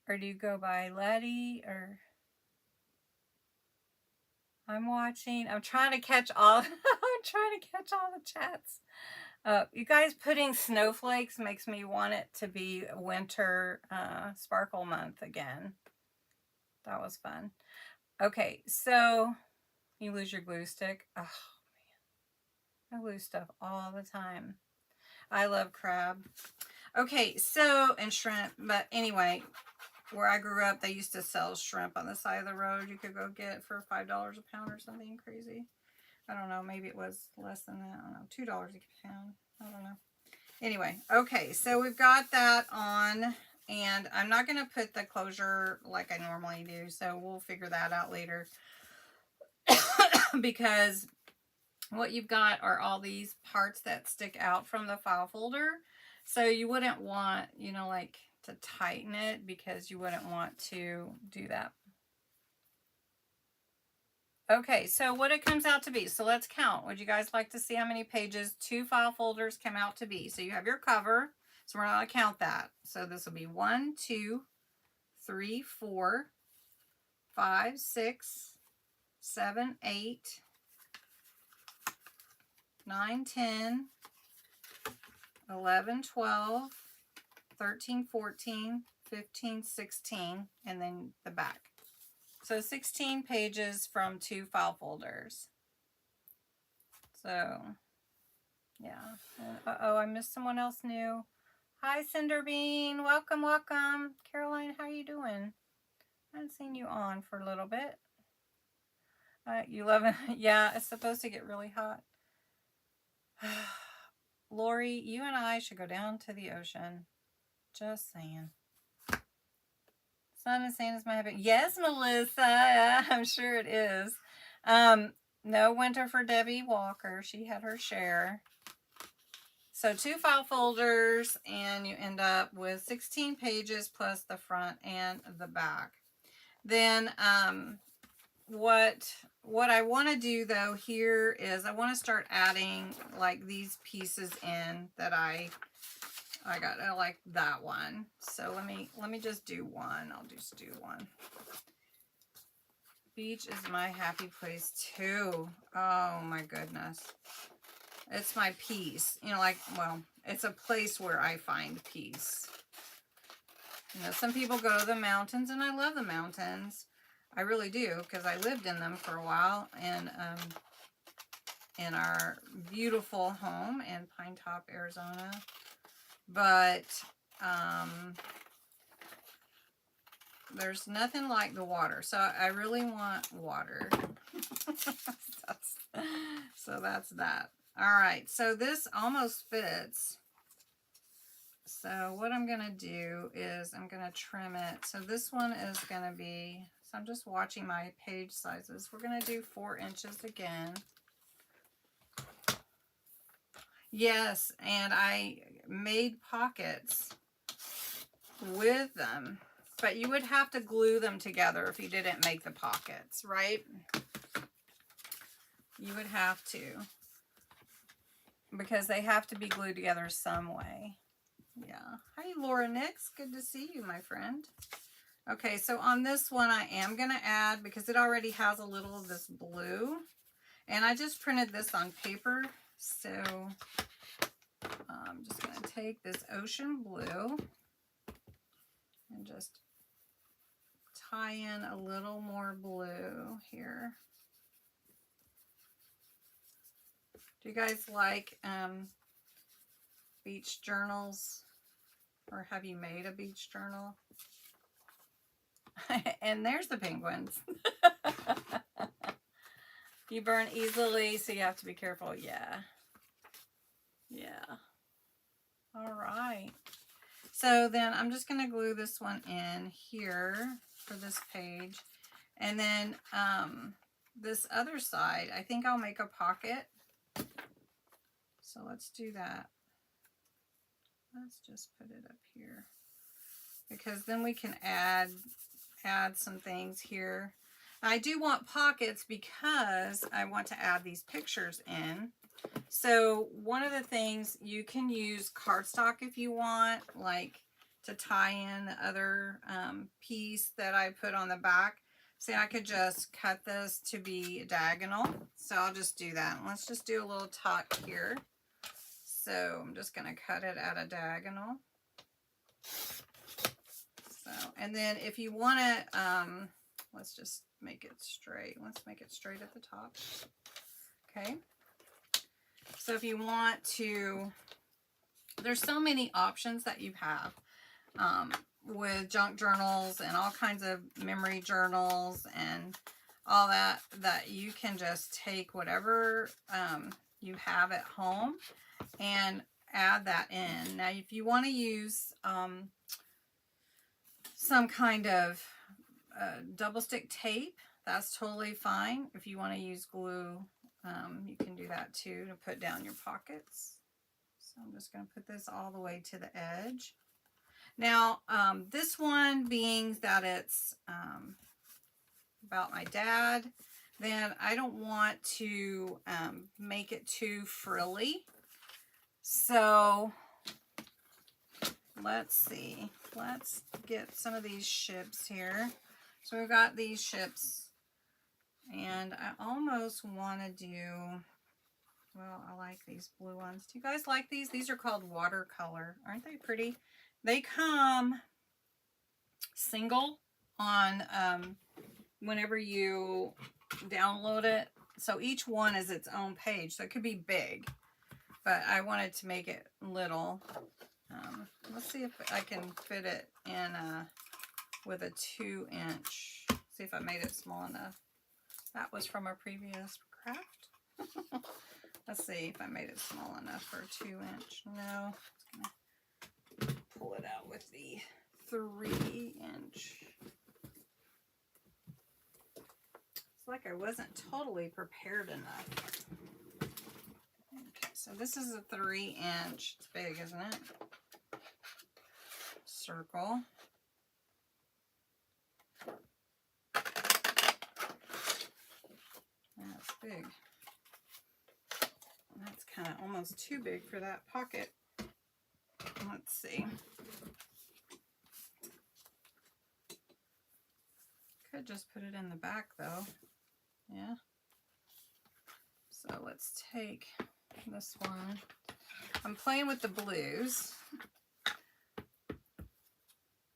Or do you go by Letty? Or I'm watching. I'm trying to catch all I'm trying to catch all the chats. You guys, putting snowflakes makes me want it to be winter sparkle month again. That was fun. Okay, so you lose your glue stick. Oh man, I lose stuff all the time. I love crab. Okay, so, and shrimp, but anyway, where I grew up, they used to sell shrimp on the side of the road. You could go get for $5 a pound or something crazy. I don't know, maybe it was less than that. I don't know, $2 a pound. I don't know. Anyway, okay, so we've got that on, and I'm not going to put the closure like I normally do, so we'll figure that out later. Because what you've got are all these parts that stick out from the file folder. So you wouldn't want, you know, like to tighten it, because you wouldn't want to do that. Okay, so what it comes out to be. So let's count. Would you guys like to see how many pages 2 file folders come out to be? So you have your cover. So we're not going to count that. So this will be 1, 2, 3, 4, 5, 6, 7, 8, 9, 10, 11, 12, 13, 14, 15, 16, and then the back. So 16 pages from 2 file folders. So, yeah. Uh-oh, I missed someone else new. Hi, Cinderbean. Welcome, welcome. Caroline, how you doing? I haven't seen you on for a little bit. You love it. Yeah, it's supposed to get really hot. Lori, you and I should go down to the ocean. Just saying. Sun and sand is my habit. Yes, Melissa. I'm sure it is. No winter for Debbie Walker. She had her share. So 2 file folders, and you end up with 16 pages plus the front and the back. Then what I want to do though here is I want to start adding like these pieces in that I got. I like that one. So let me just do one. I'll just do one. Beach is my happy place too. Oh my goodness. It's my peace. You know, like, well, it's a place where I find peace. You know, some people go to the mountains, and I love the mountains. I really do, because I lived in them for a while, and in our beautiful home in Pine Top, Arizona. But there's nothing like the water, so I really want water. So that's that. All right, so this almost fits. So what I'm going to do is I'm going to trim it. So this one is going to be, so I'm just watching my page sizes. We're going to do 4 inches again. Yes, and I made pockets with them, but you would have to glue them together if you didn't make the pockets, right? You would have to, because they have to be glued together some way. Yeah. Hi, Laura Nix. Good to see you, my friend. Okay, so on this one, I am going to add, because it already has a little of this blue, and I just printed this on paper, so I'm just going to take this ocean blue and just tie in a little more blue here. Do you guys like beach journals, or have you made a beach journal? And there's the penguins. You burn easily, so you have to be careful. Yeah. Yeah. All right. So then I'm just going to glue this one in here for this page. And then this other side, I think I'll make a pocket. So let's do that. Let's just put it up here, because then we can add some things here. I do want pockets because I want to add these pictures in. So one of the things, you can use cardstock if you want, like to tie in the other piece that I put on the back. See, I could just cut this to be diagonal. So I'll just do that. Let's just do a little tuck here. So I'm just going to cut it at a diagonal. So, and then if you want to, let's just make it straight. Let's make it straight at the top. Okay. So if you want to, there's so many options that you have with junk journals and all kinds of memory journals and all that, that you can just take whatever you have at home and add that in. Now, if you want to use some kind of double stick tape, that's totally fine. If you want to use glue, you can do that too to put down your pockets. So I'm just going to put this all the way to the edge. Now, this one being that it's about my dad, then I don't want to make it too frilly. So let's see. Let's get some of these ships here. So we've got these ships, and I almost want to do, well, I like these blue ones. Do you guys like these? These are called watercolor. Aren't they pretty? They come single on whenever you download it. So each one is its own page. So it could be big, but I wanted to make it little. Let's see if I can fit it in with a 2-inch. See if I made it small enough. That was from a previous craft. Let's see if I made it small enough for a 2-inch. No, I'm gonna pull it out with the 3-inch. It's like I wasn't totally prepared enough. Okay, so this is a 3-inch. It's big, isn't it? Circle. That's big. That's kind of almost too big for that pocket. Let's see. Could just put it in the back though. Yeah. So let's take this one. I'm playing with the blues.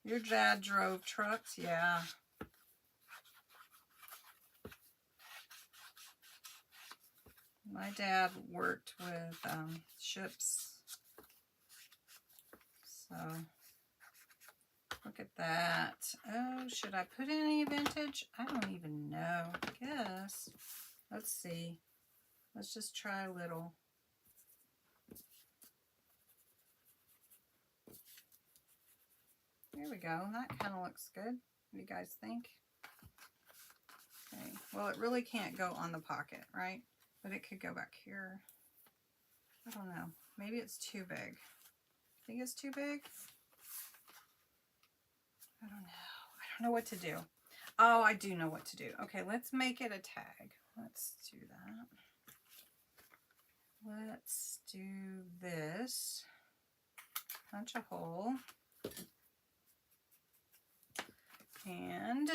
Your dad drove trucks? Yeah. My dad worked with ships. So, look at that. Oh, should I put any vintage? I don't even know. I guess. Let's see. Let's just try a little. There we go. That kind of looks good. What do you guys think? Okay. Well, it really can't go on the pocket, right? But it could go back here. I don't know. Maybe it's too big. Think it's too big? I don't know. I don't know what to do. Oh, I do know what to do. Okay, let's make it a tag. Let's do that. Let's do this. Punch a hole. And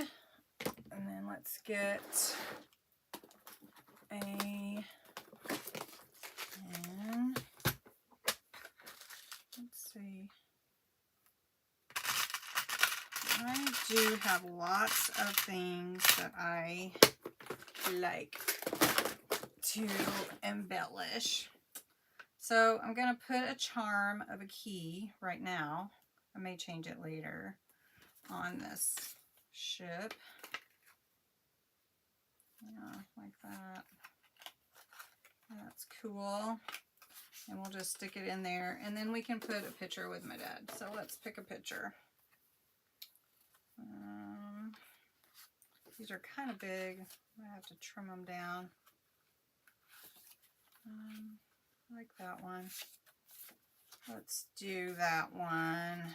then let's get a pen. Let's see. I do have lots of things that I like to embellish. So I'm going to put a charm of a key right now. I may change it later on this ship. Yeah, like that. That's cool. And we'll just stick it in there. And then we can put a picture with my dad. So let's pick a picture. These are kind of big. I have to trim them down. I like that one. Let's do that one.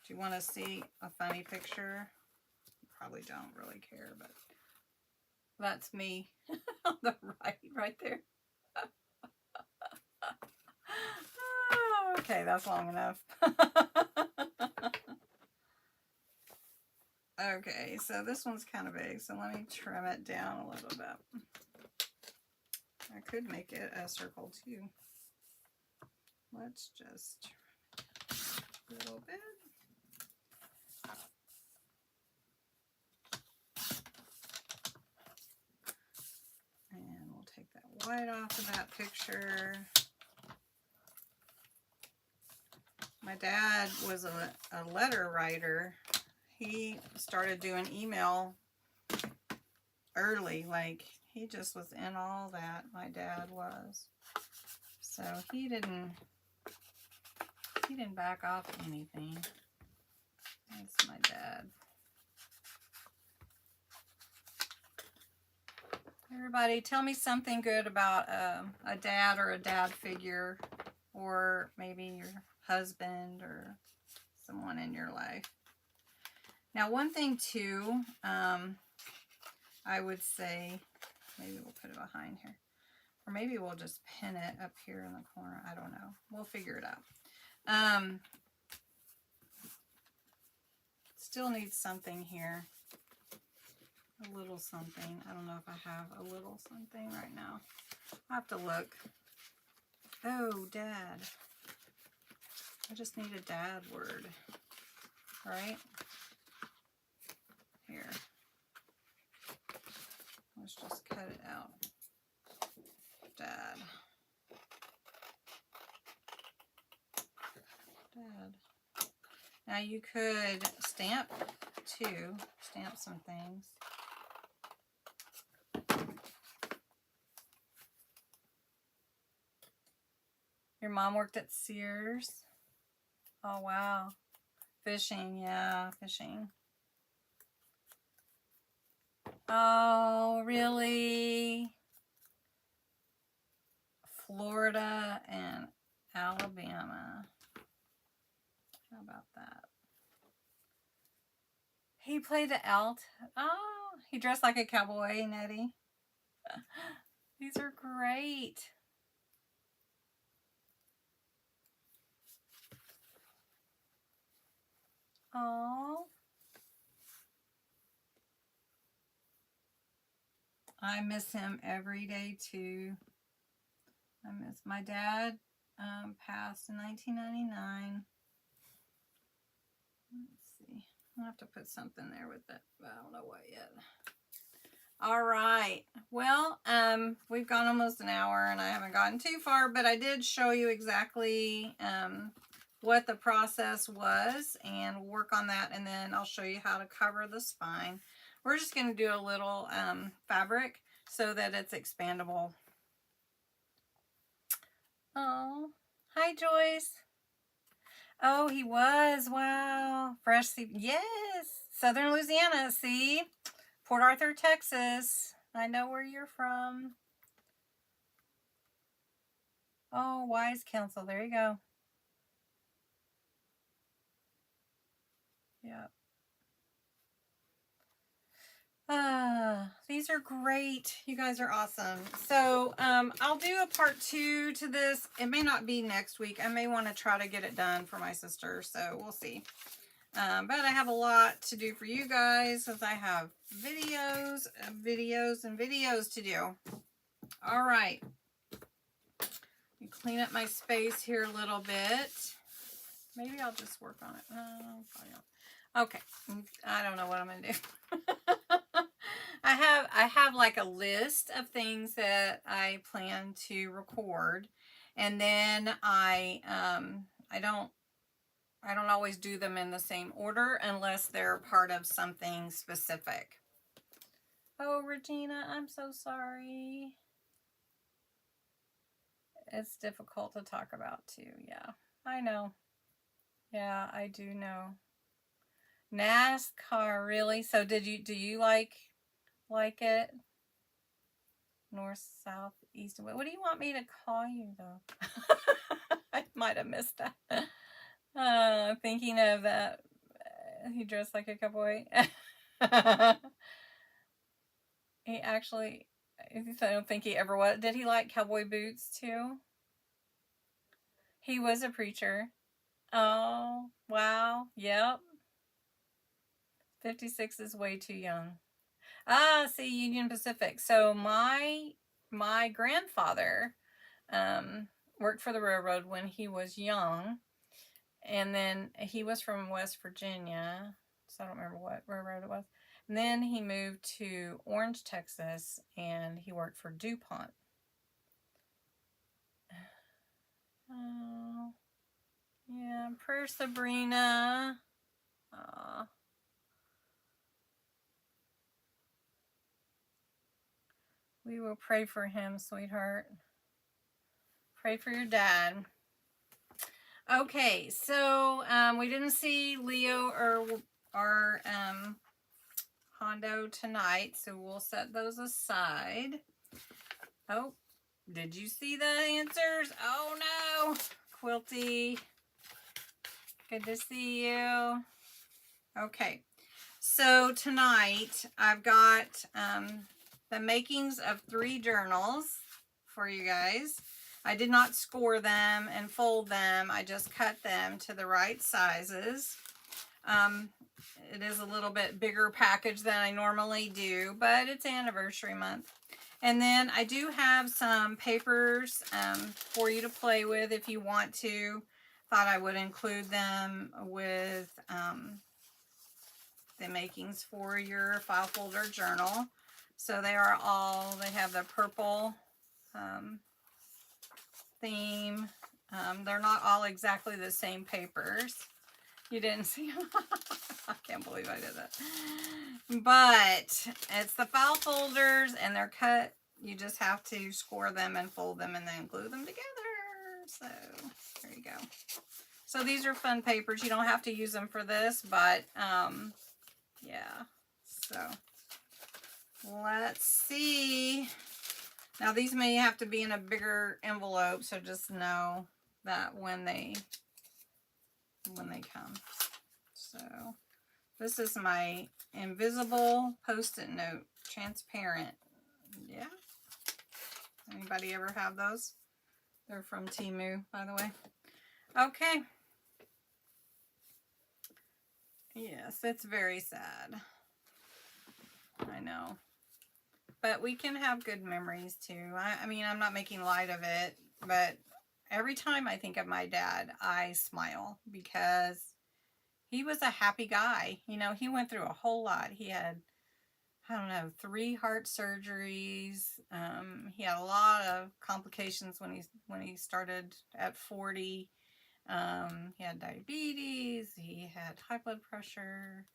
Do you want to see a funny picture? You probably don't really care, but that's me on the right there. Oh, okay, that's long enough. Okay, so this one's kind of big, so let me trim it down a little bit. I could make it a circle too. Let's just trim it a little bit. And we'll take that white off of that picture. My dad was a letter writer. He started doing email early, like he just was in all that. My dad was. So he didn't back off anything. That's my dad. Everybody, tell me something good about a dad or a dad figure, or maybe your husband or someone in your life. Now, one thing too, I would say, maybe we'll put it behind here, or maybe we'll just pin it up here in the corner. I don't know. We'll figure it out. Still needs something here. A little something. I don't know if I have a little something right now. I'll have to look. Oh, dad. I just need a dad word. Right? Here. Now you could stamp too. Stamp some things. Your mom worked at Sears. Oh, wow. Fishing, yeah, fishing. Oh, really? Florida and Alabama. How about that? He played the alt. Oh, he dressed like a cowboy, Nettie. These are great. Oh. I miss him every day too. I miss my dad. Passed in 1999. Let's see. I'll have to put something there with it, but I don't know what yet. All right. Well, we've gone almost an hour and I haven't gotten too far, but I did show you exactly what the process was, and we'll work on that, and then I'll show you how to cover the spine. We're just going to do a little fabric so that it's expandable. Oh, hi Joyce. Oh, he was. Wow. Fresh sea. Yes. Southern Louisiana. See? Port Arthur, Texas. I know where you're from. Oh, Wise Counsel. There you go. Yep. These are great. You guys are awesome. So, I'll do a part 2 to this. It may not be next week. I may want to try to get it done for my sister. So, we'll see. But I have a lot to do for you guys, as I have videos and videos to do. All right. Clean up my space here a little bit. Maybe I'll just work on it. Probably not. Okay. I don't know what I'm going to do. I have like a list of things that I plan to record, and then I don't always do them in the same order unless they're part of something specific. Oh, Regina, I'm so sorry. It's difficult to talk about too. Yeah, I know. Yeah, I do know. NASCAR, really? So do you like it? North, south, east, and west. What do you want me to call you though? I might have missed that. Thinking of that. He dressed like a cowboy. He actually, I don't think he ever was. Did he like cowboy boots too? He was a preacher. Oh, wow. Yep. 56 is way too young. Ah, see, Union Pacific. So my grandfather worked for the railroad when he was young, and then he was from West Virginia, so I don't remember what railroad it was. And then he moved to Orange, Texas, and he worked for DuPont. Oh, yeah, poor Sabrina. Aw. We will pray for him, sweetheart. Pray for your dad. Okay, so we didn't see Leo or Hondo tonight, so we'll set those aside. Oh, did you see the answers? Oh no, Quilty. Good to see you. Okay, so tonight I've got the makings of 3 journals for you guys. I did not score them and fold them. I just cut them to the right sizes. It is a little bit bigger package than I normally do, but it's anniversary month. And then I do have some papers for you to play with if you want to. Thought I would include them with the makings for your file folder journal. So they have the purple theme. They're not all exactly the same papers. You didn't see? I can't believe I did that. But it's the file folders, and they're cut. You just have to score them and fold them and then glue them together. So there you go. So these are fun papers. You don't have to use them for this, but yeah. So let's see. Now these may have to be in a bigger envelope, so just know that when they come. So this is my invisible Post-it note, transparent. Yeah. Anybody ever have those? They're from Temu, by the way. Okay. Yes, it's very sad. I know. But we can have good memories too. I mean, I'm not making light of it, but every time I think of my dad, I smile because he was a happy guy. You know, he went through a whole lot. He had, I don't know, 3 heart surgeries. He had a lot of complications when he started at 40. He had diabetes. He had high blood pressure.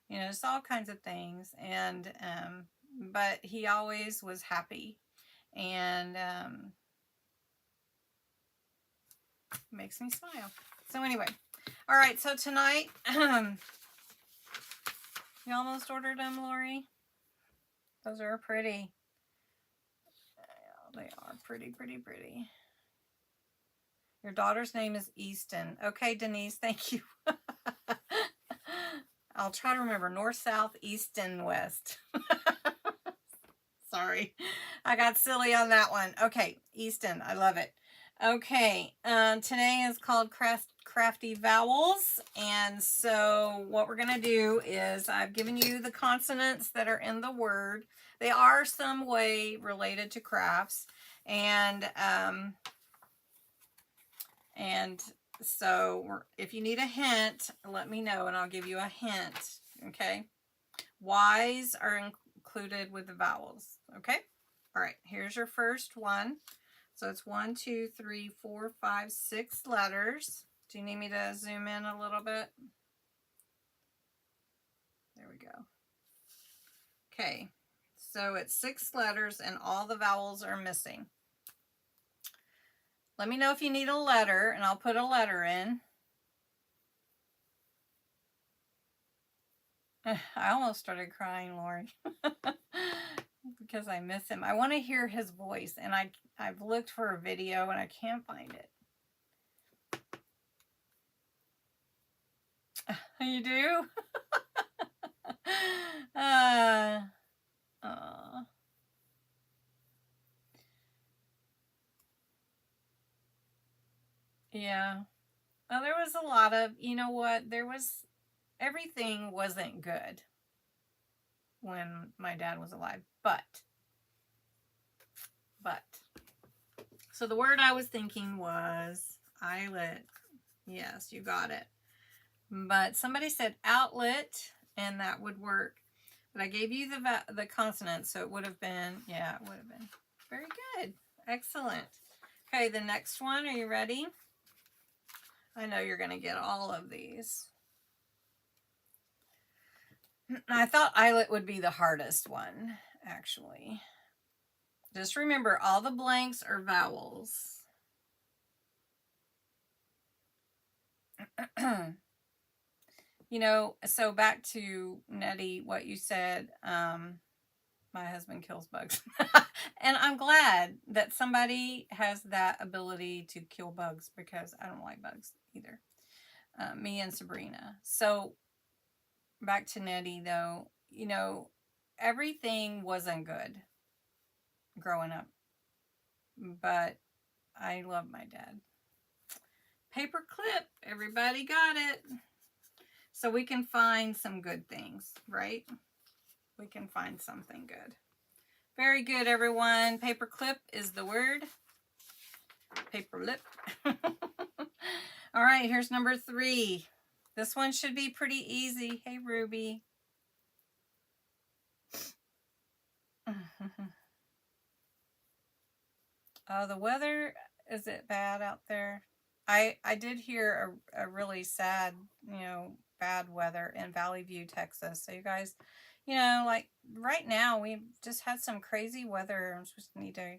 You know, just all kinds of things. And but he always was happy, and makes me smile. So anyway, all right. So tonight, you almost ordered them, Lori. Those are pretty. They are pretty, pretty, pretty. Your daughter's name is Easton. Okay, Denise, thank you. I'll try to remember north, south, east, and west. Sorry, I got silly on that one. Okay, Easton, I love it. Okay, today is called Crafty Vowels, and so what we're going to do is I've given you the consonants that are in the word. They are some way related to crafts, and so if you need a hint, let me know and I'll give you a hint, okay? Y's are included with the vowels, okay? All right, here's your first one. So it's 1, 2, 3, 4, 5, 6 letters. Do you need me to zoom in a little bit? There we go. Okay, so it's 6 letters and all the vowels are missing. Let me know if you need a letter and I'll put a letter in. I almost started crying, Lori, because I miss him. I want to hear his voice, and I've looked for a video and I can't find it. You do? Yeah. Well, there was a lot of, you know what, everything wasn't good when my dad was alive, but, so the word I was thinking was eyelet. Yes, you got it. But somebody said outlet, and that would work. But I gave you the consonant, so it would have been, yeah, it would have been. Very good. Excellent. Okay, the next one. Are you ready? I know you're going to get all of these. I thought eyelet would be the hardest one, actually. Just remember, all the blanks are vowels. You know, so back to Nettie, what you said, my husband kills bugs. And I'm glad that somebody has that ability to kill bugs, because I don't like bugs either. Me and Sabrina. So back to Nettie, though, you know, everything wasn't good growing up, but I love my dad. Paper clip, everybody got it. So we can find some good things, right? We can find something good. Very good, everyone. Paper clip is the word. Paper lip. All right, here's number 3. This one should be pretty easy. Hey, Ruby. Oh, the weather, is it bad out there? I did hear a really sad, bad weather in Valley View, Texas. So you guys, like right now we just had some crazy weather. I just need to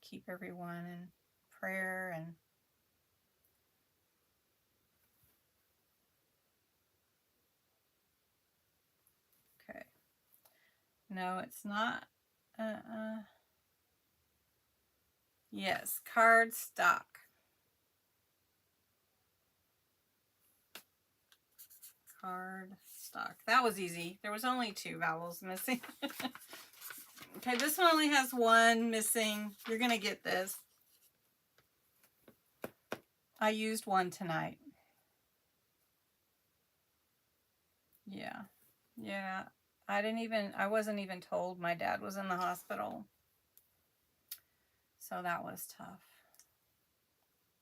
keep everyone in prayer and okay. No, it's not. Yes, card stock. Card stock. That was easy. There was only 2 vowels missing. Okay, this one only has 1 missing. You're going to get this. I used 1 tonight. Yeah. Yeah. I wasn't even told my dad was in the hospital. So that was tough.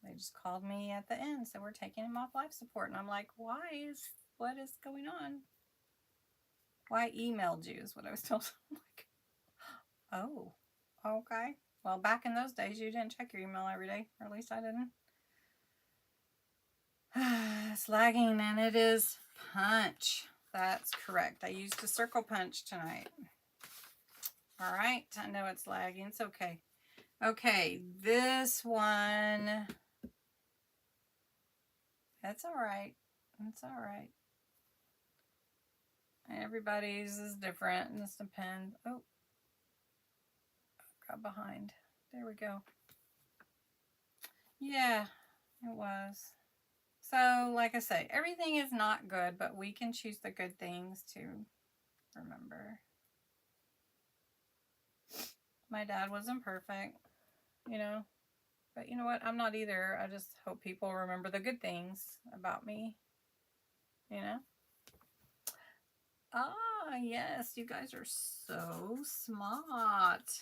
They just called me at the end. So we're taking him off life support. And I'm like, what is going on? Well, I emailed you is what I was told. I'm like, oh, okay. Well, back in those days, you didn't check your email every day. Or at least I didn't. It's lagging and it is punch. That's correct. I used a circle punch tonight. All right. I know it's lagging. It's okay. Okay. This one. That's all right. It's all right. Everybody's is different. And this depends. Oh. Got behind. There we go. Yeah, it was. So, like I say, everything is not good, but we can choose the good things to remember. My dad wasn't perfect, but you know what? I'm not either. I just hope people remember the good things about me, Ah, yes, you guys are so smart.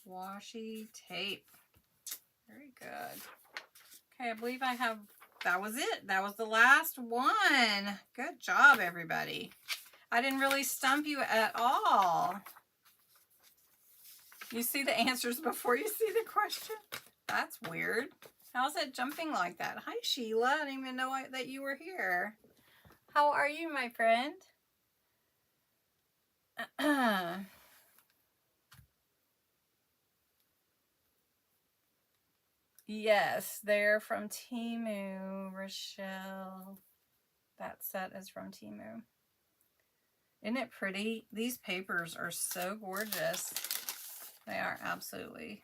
Washi tape. Very good. Okay, I believe I have, that was it. That was the last one. Good job, everybody. I didn't really stump you at all. You see the answers before you see the question? That's weird. How's it jumping like that? Hi, Sheila. I didn't even know that you were here. How are you, my friend? Yes, they're from Temu, Rochelle. That set is from Temu. Isn't it pretty? These papers are so gorgeous. They are absolutely.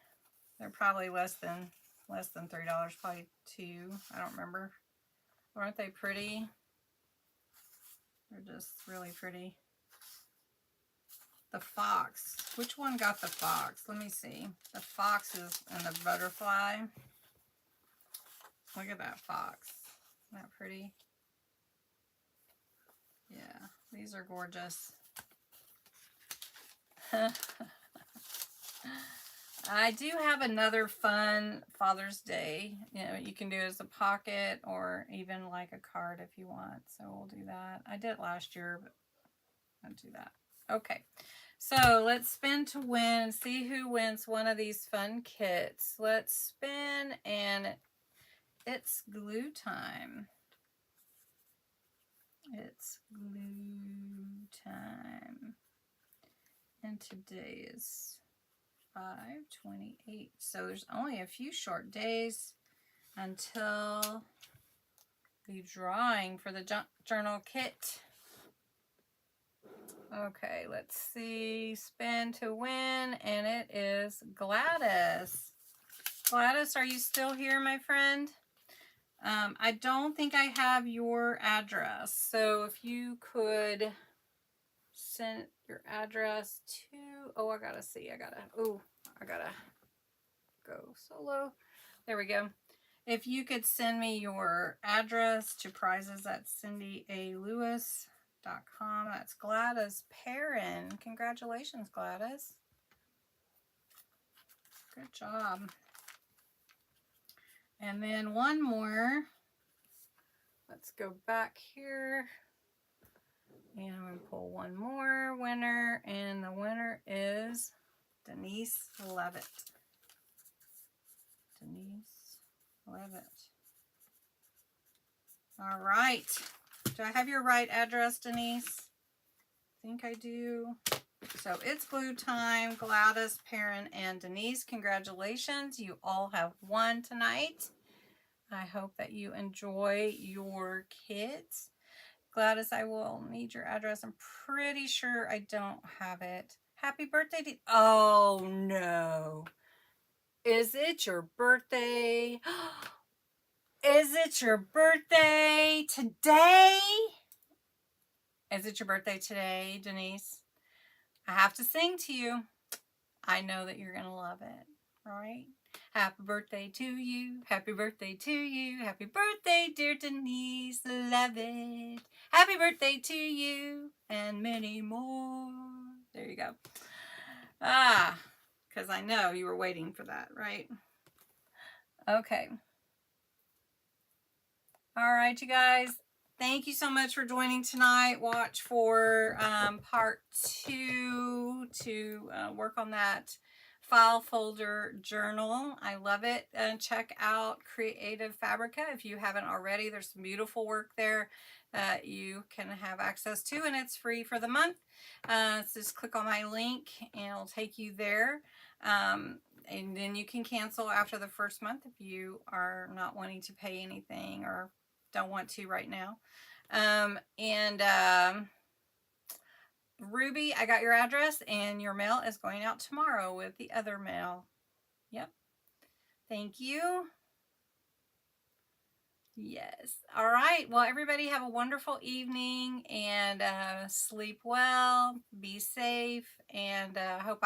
They're probably less than $3, probably $2. I don't remember. Aren't they pretty? They're just really pretty. The fox. Which one got the fox? Let me see. The fox is and the butterfly. Look at that fox. Isn't that pretty? Yeah, these are gorgeous. I do have another fun Father's Day. You can do it as a pocket or even like a card if you want. So we'll do that. I did it last year, but I'll do that. Okay. So let's spin to win and see who wins one of these fun kits. Let's spin and it's glue time. It's glue time. And today is 5/28. So there's only a few short days until the drawing for the journal kit. Okay, let's see. Spin to win, and it is Gladys. Gladys, are you still here, my friend? I don't think I have your address, so if you could send your address to, I gotta see, I gotta go solo. There we go. If you could send me your address to prizes@cindyaLewis.com. That's Gladys Perrin. Congratulations, Gladys. Good job. And then one more. Let's go back here. And I'm going to pull one more winner. And the winner is Denise Levitt. Denise Levitt. All right. Do I have your right address, Denise? I think I do. So it's glue time. Gladys, Perrin, and Denise, congratulations. You all have won tonight. I hope that you enjoy your kits. Gladys, I will need your address. I'm pretty sure I don't have it. Happy birthday to... Oh, no. Is it your birthday? Is it your birthday today? Is it your birthday today, Denise? I have to sing to you. I know that you're going to love it. All right? Happy birthday to you. Happy birthday to you. Happy birthday, dear Denise. Love it. Happy birthday to you and many more. There you go. Because I know you were waiting for that, right? Okay. All right, you guys. Thank you so much for joining tonight. Watch for part 2 to work on that file folder journal. I love it. And check out Creative Fabrica if you haven't already. There's some beautiful work there that you can have access to, and it's free for the month. So just click on my link and it'll take you there. And then you can cancel after the first month if you are not wanting to pay anything or don't want to right now. Ruby, I got your address, and your mail is going out tomorrow with the other mail. Yep. Thank you. Yes. All right. Well, everybody have a wonderful evening, and sleep well, be safe, and hope